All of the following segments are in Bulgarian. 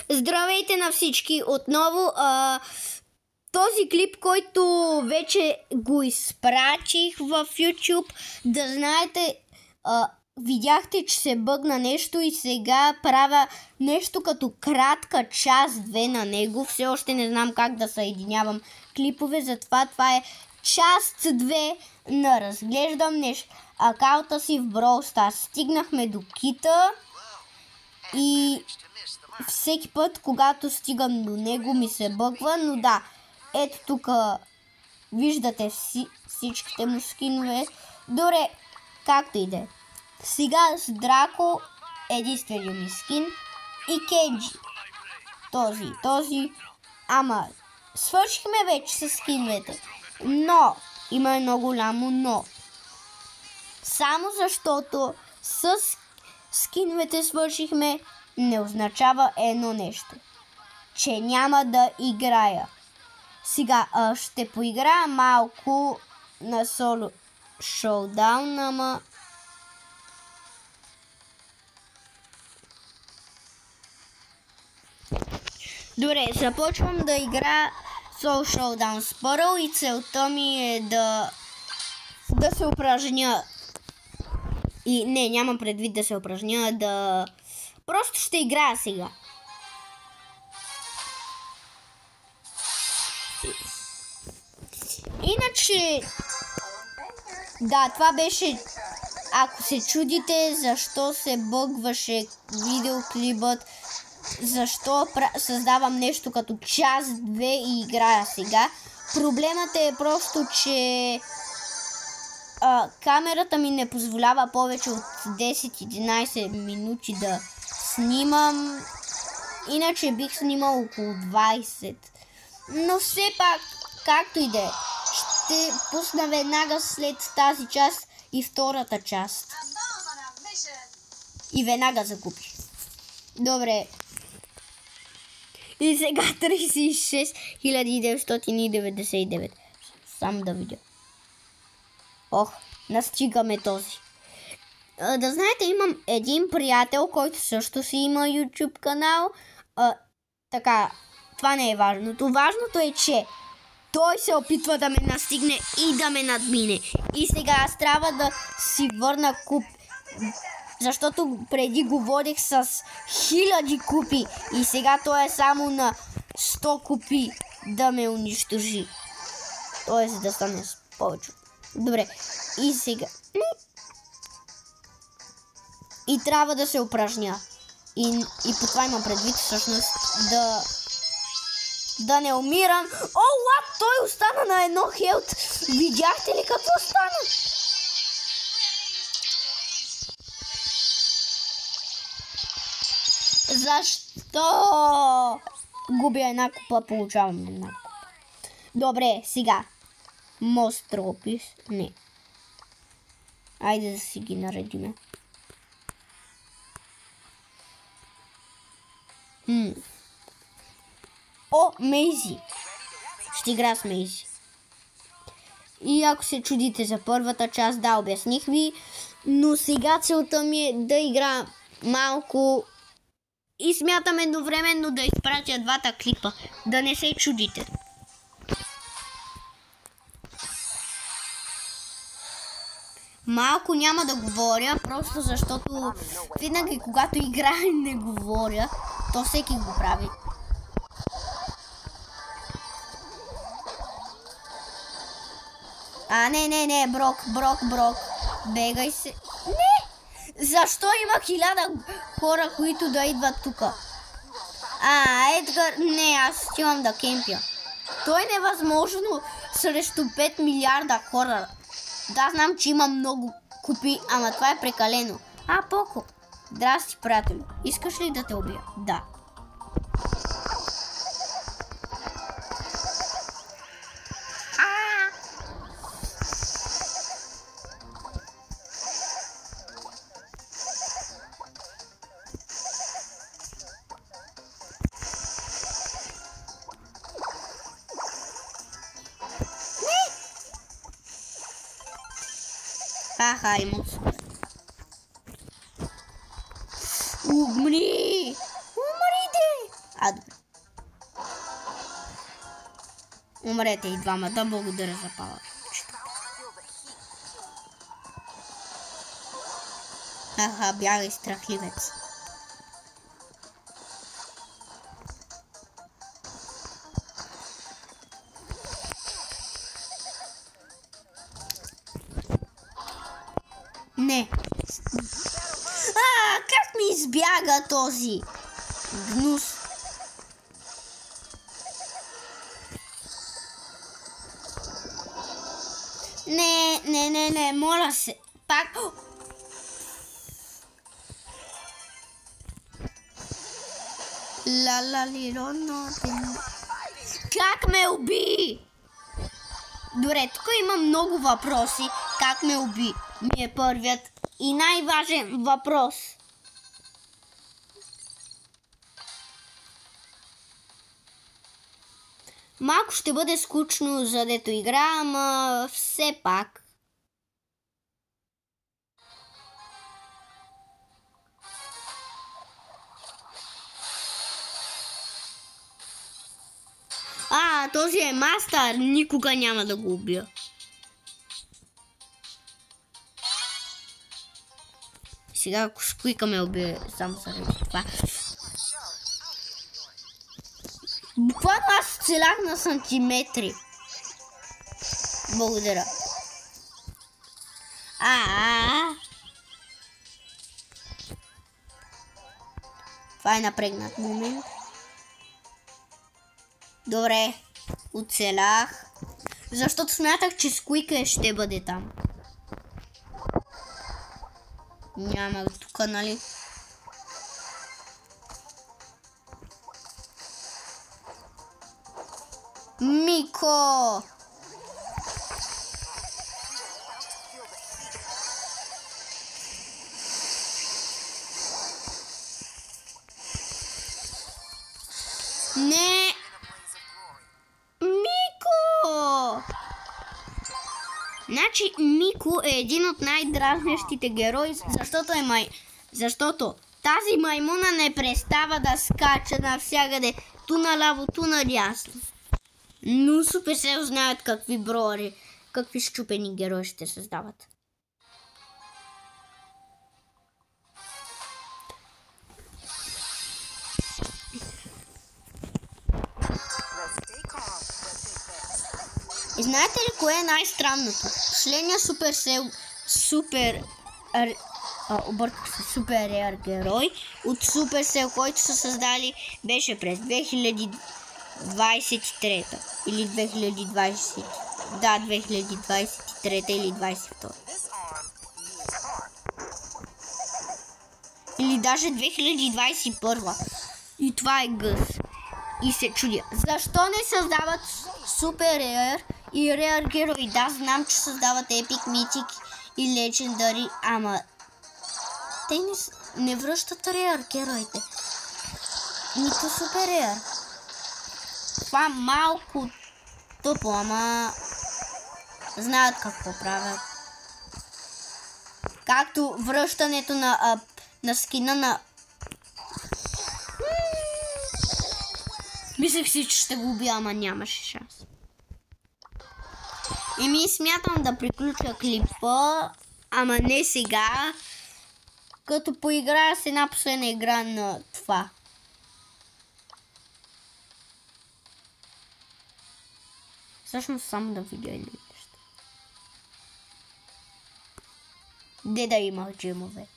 Здравейте на всички отново. Този клип, който вече го изпратих в YouTube, да знаете, видяхте, че се бъгна нещо и сега правя нещо като кратка част 2 на него. Все още не знам как да съединявам клипове, затова това е част 2 на разглеждам акаунта си в Brawl Stars. Стигнахме до кита и всеки път, когато стигам до него, ми се бъгва, но да, ето тук виждате всичките му скинове. Добре, както и да е. Сега с Драко единствения ми скин и Кенджи. Този. Ама, свършихме вече с скиновете. Но, има едно голямо но. Само защото с скиновете свършихме, не означава едно нещо. Че няма да играя. Сега ще поиграя малко на соло шоудаун, ама... Добре, започвам да играя соло шоудаун с Пърл и целта ми е да се упражня. И не, нямам предвид да се упражня, да... Просто ще играя сега. Иначе... Да, това беше... Ако се чудите защо се бъгваше видеоклипът, защо създавам нещо като част 2 и играя сега, проблемът е просто, че камерата ми не позволява повече от 10-11 минути да снимам. Иначе бих снимал около 20. Но все пак, както и да е, ще пусна веднага след тази част и втората част. И веднага закупих. Добре. И сега 36 999. Само да видя. Ох, настигаме този. Да знаете, имам един приятел, който също си има YouTube канал. Така, това не е важното. Важното е, че той се опитва да ме настигне и да ме надмине. И сега аз трябва да си върна куп. Защото преди го водех с 1000 купи. И сега той е само на 100 купи да ме унищожи. Тоест да стане с повече. Добре, и сега. И трябва да се упражня. И по това имам предвид всъщност да не умирам. О, лад, той остана на едно хелт. Видяхте ли какво стана? Защо? Губя една купа, получавам една купа. Добре, сега. Мостропис. Не. Айде да си ги наредиме. О, Мейзи. Ще игра с Мейзи. И ако се чудите за първата част, да, обясних ви. Но сега целта ми е да игра малко. И смятам едновременно да изпратя двата клипа. Да не се чудите. Малко няма да говоря, просто защото винаги когато играя и не говоря, то всеки го прави. Не, Брок. Бегай се. Не! Защо има 1000 хора, които да идват тук? Едгар, не, аз имам да кемпя. То е невъзможно срещу 5 милиарда хора. Да, знам, че има много купи, ама това е прекалено. Поко. Здрасти, приятелю. Искаш ли да те убия? Да. Имам. Умрите! Добре. Умрете и двамата, благодаря за пала. Аха, бягай, страхливец. Не. Как ми избяга този гнус? Не, моля се. Пак. Как ме уби? Добре, тук има много въпроси. Как ме уби? Ми е първият и най-важен въпрос. Малко ще бъде скучно, за дето игра, ама все пак. Този е мастър. Никога няма да го убия. Сега ако Скуика ме убие само заради това. Буквално аз целях на сантиметри. Благодаря. Това е напрегнат момент. Добре, оцелях. Защото смятах, че Скуика ще бъде там. Няма тук, нали? Мико! Не! Мико! Значи Мико е един от най-дразнещите герои, защото тази маймуна не престава да скача навсякъде, ту наляво, ту надясно. Но Supercell знаят какви броери, какви счупени герои ще създават. И знаете ли кое е най-странното? Последния Supercell супер реар герой от Supercell, който са създали, беше през 2023 или 2020. Да, 2023 или 2022. Или даже 2021. И това е Гъс. И се чудя, защо не създават супер реар и реар герои? Да, знам, че създават епик, митик и легендари, ама те не връщат реар героите. Нито супер реар. Това малко тъпо, ама знаят какво правят. Както връщането на скина на... Мислех си, че ще го убия, ама нямаше шанс. И смятам да приключа клипа, ама не сега, като поиграя с една последна игра на това. Всъщност само да видя или нещо. Де да има джемове.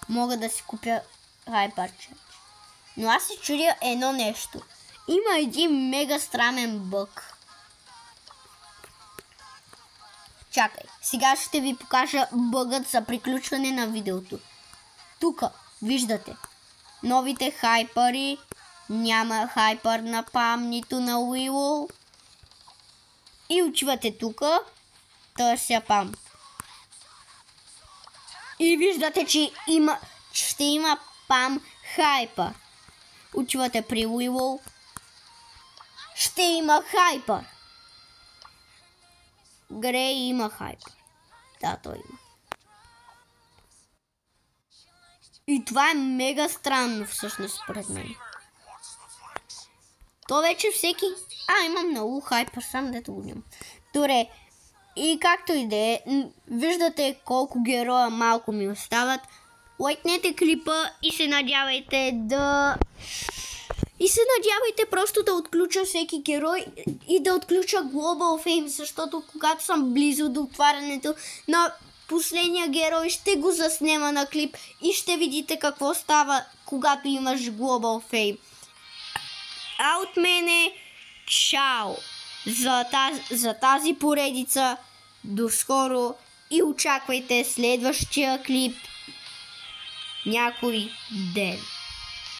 Мога да си купя хайпарче. Но аз се чудя едно нещо. Има един мега странен бъг. Чакай, сега ще ви покажа бъгът за приключване на видеото. Тук виждате новите хайпари. Няма хайпар на Пам, нито на Уило. И отивате тук. Търся Пам. И виждате, че ще има Пам хайпар. Отивате при Уивол. Ще има хайпер. Грей има хайпер. Да, той има. И това е мега странно всъщност според мен. То вече всеки... има много хайпер, сам дето го няма. Добре. И както и да е, виждате колко героя малко ми остават. Лайкнете клипа и се надявайте просто да отключа всеки герой и да отключа Global Fame, защото когато съм близо до отварянето на последния герой, ще го заснема на клип и ще видите какво става, когато имаш Global Fame. А от мене, чао за тази поредица. До скоро и очаквайте следващия клип някой ден.